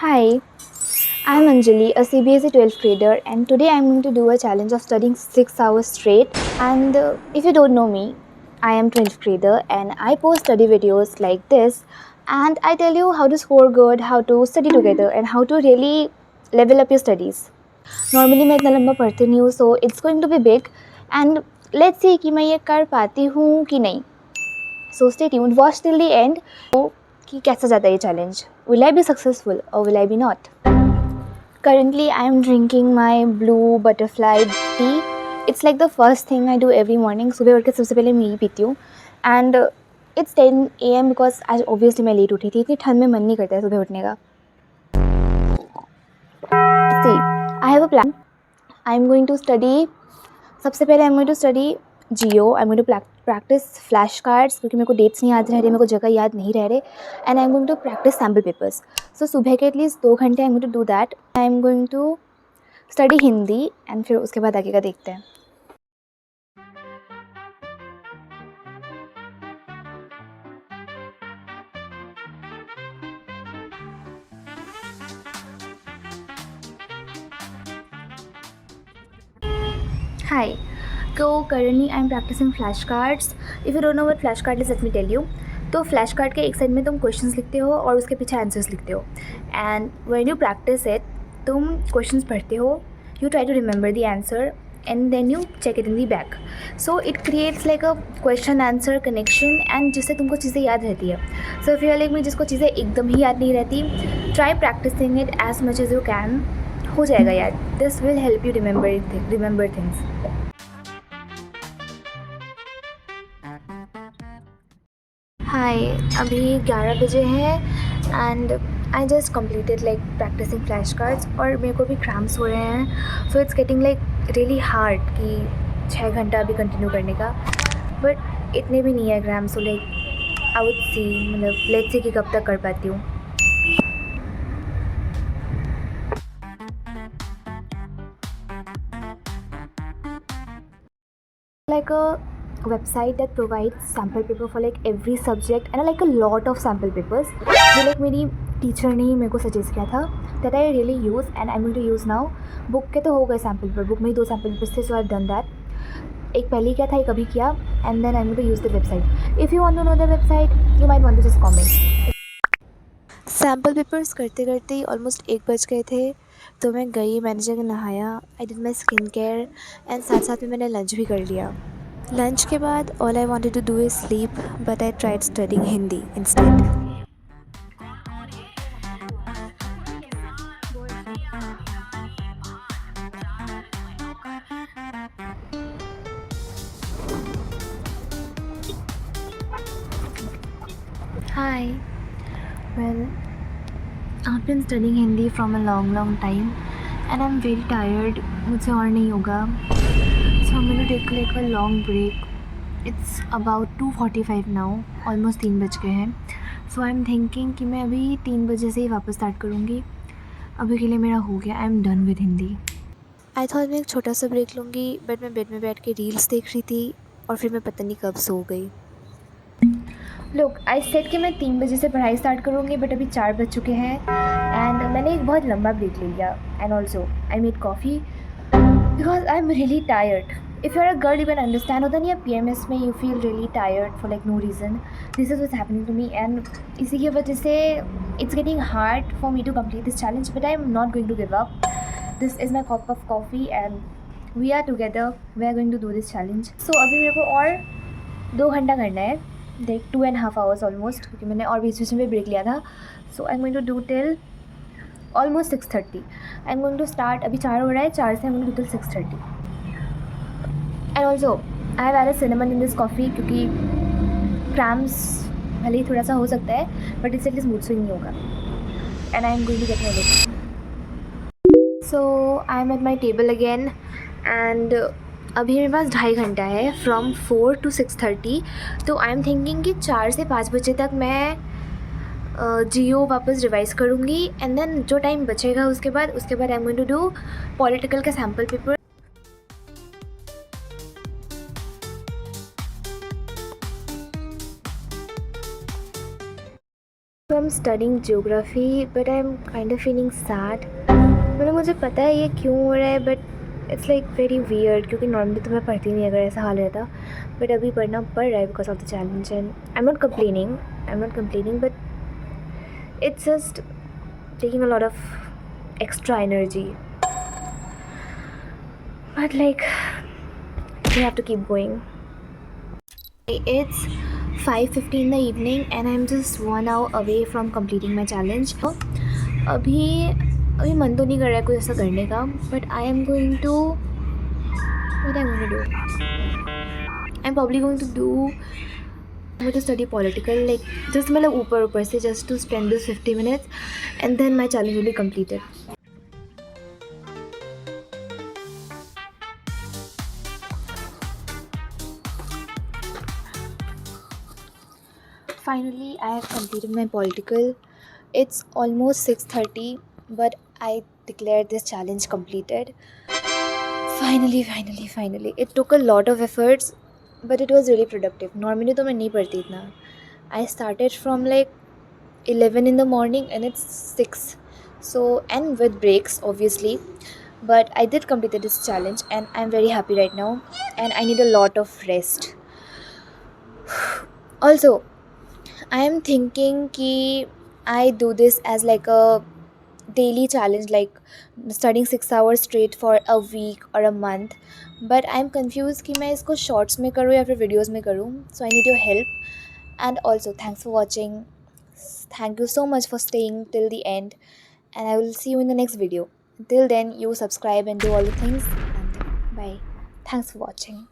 Hi, I'm Anjali, a CBSE 12th grader, and today I'm going to do a challenge of studying 6 hours straight. And if you don't know me, I am 12th grader and I post study videos like this, and I tell you how to score good, how to study together, and how to really level up your studies. Normally मैं इतना लंबा पढ़ती नहीं हूँ, so it's going to be big, and let's see कि मैं ये कर पाती हूँ कि नहीं. So stay tuned, watch till the end. कि कैसा जाता है ये challenge. Will I be successful or will I be not? Currently, I am drinking my blue butterfly tea. It's like the first thing I do every morning. सुबह उठ के सबसे पहले मैं यही पीती हूँ. And it's 10 AM because आज obviously मैं लेट उठी थी. इतनी ठंड में मन नहीं करता है सुबह उठने का. See, I have a plan. I'm going to study. सबसे पहले I'm going to study Geo. I'm going to practice flashcards क्योंकि मेरे को dates नहीं याद रह रहे, मेरे को जगह याद नहीं रह रहे. And I'm going to practice sample papers. So सुबह के at least 2 घंटे I'm going to do that. I'm going to study Hindi and फिर उसके बाद आगे का देखते हैं. Hi. So currently I'm practicing flashcards. If you don't know what flashcard is, let me tell you. तो flashcard के एक साइड में तुम क्वेश्चंस लिखते हो और उसके पीछे आंसर्स लिखते हो. And when you practice it, तुम क्वेश्चंस पढ़ते हो, you try to remember the answer and then you check it in the back. So it creates like a question answer connection and जिससे तुमको चीज़ें याद रहती है. So if you are like me जिसको चीज़ें एकदम ही याद नहीं रहती, try practicing it as much as you can. हो जाएगा याद. This will help you remember things. हाय, अभी 11 बजे हैं and I just completed like practising flash cards और मेरे को भी क्रैम्प्स हो रहे हैं. So it's getting like really hard कि 6 घंटा अभी कंटिन्यू करने का. बट इतने भी नहीं है cramps, so like I would see, मतलब लेट्स सी कि कब तक कर पाती हूँ. Like a website that provides sample paper for like every subject and like a lot of sample papers जो like मेरी टीचर ने ही मेरे को सजेस्ट किया था, that I really use and I'm going to use now. Book के तो हो गए सैम्पल पेपर, बुक में ही 2 सैम्पल पेपर्स थे, so I have done that. एक पहले किया था, एक अभी किया, and then I am going to use the website. If you want to know the website, you might want to just comment. Sample papers करते करते ही ऑलमोस्ट 1 बज गए थे, तो मैं गई, मैंने जगह नहाया, I did my skin care and साथ साथ में मैंने लंच भी कर लिया. लंच के बाद all I wanted to do is sleep, but I tried studying Hindi instead. Hi. Well, I've been studying Hindi from a long time and I'm very tired. मुझसे और नहीं होगा. So I'm going to take like a long break. It's about 2:45 now. Almost 3 बज गए हैं. So I'm thinking कि मैं अभी 3 बजे से ही वापस स्टार्ट करूँगी. अभी के लिए मेरा हो गया. I'm done with Hindi. I thought मैं एक छोटा सा ब्रेक लूँगी, बट मैं बेड में बैठ के रील्स देख रही थी और फिर मैं पता नहीं कब सो गई. लुक, आई सेड कि मैं 3 बजे से पढ़ाई स्टार्ट करूँगी, बट अभी 4 बज चुके हैं एंड मैंने एक बहुत लंबा ब्रेक ले लिया. And also I made coffee because I am really tired. If you are a girl you can understand. होता नहीं है PMS में you feel really tired for like no reason. This is what's happening to me and इसी की वजह से it's getting hard for me to complete this challenge, but I am not going to give up. This is my cup of coffee and we are together, we are going to do this challenge. So अभी मेरे को और 2 घंटा करना है, like 2.5 hours almost, क्योंकि मैंने और बीच में ब्रेक लिया था. So I am going to do till almost 6:30. I am going to start, अभी 4 हो रहा है, 4 से I am going to till 6:30. And also I have added cinnamon in this coffee क्योंकि क्रैम्प्स भले ही थोड़ा सा हो सकता है, बट इससे एटलीस्ट मूड स्विंग नहीं होगा. And I am going to get my list. So I am at my table again and अभी मेरे पास 2.5 घंटा है, फ्रॉम 4 to 6:30. तो आई एम थिंकिंग कि 4 से 5 बजे तक मैं जियो वापस रिवाइज़ करूँगी एंड देन जो टाइम बचेगा उसके बाद I am going to do political का सैम्पल पेपर. तो I am I'm studying geography, but I'm kind of feeling sad. मतलब मुझे पता है ये क्यों हो रहा है, but it's like very weird, क्योंकि नॉर्मली तो मैं पढ़ती नहीं अगर ऐसा हाल रहता, बट अभी पढ़ना पड़ रहा है because of the challenge and I am not complaining but it's just taking a lot of extra energy. But like, we have to keep going. It's 5:50 in the evening and I'm just 1 hour away from completing my challenge. अभी अभी मन तो नहीं कर रहा है कुछ ऐसा करने का, but I am going to what I'm going to do. I'm probably going to do I'm going to study political, like just मतलब ऊपर से just to spend this 50 minutes and then my challenge will be completed. Finally, I have completed my political. It's almost 6:30, but I declared this challenge completed. Finally. It took a lot of efforts, but it was really productive. Normally तो मैं नहीं पढ़ती इतना. I started from like 11 in the morning and it's 6. So, and with breaks obviously. But I did complete this challenge and I'm very happy right now. And I need a lot of rest. Also, I am thinking कि I do this as like a daily challenge, like studying 6 hours straight for a week or a month. But I am confused कि मैं इसको shorts में करूँ या फिर videos में करूँ. So I need your help. And also thanks for watching. Thank you so much for staying till the end. And I will see you in the next video. Till then, you subscribe and do all the things. And bye. Thanks for watching.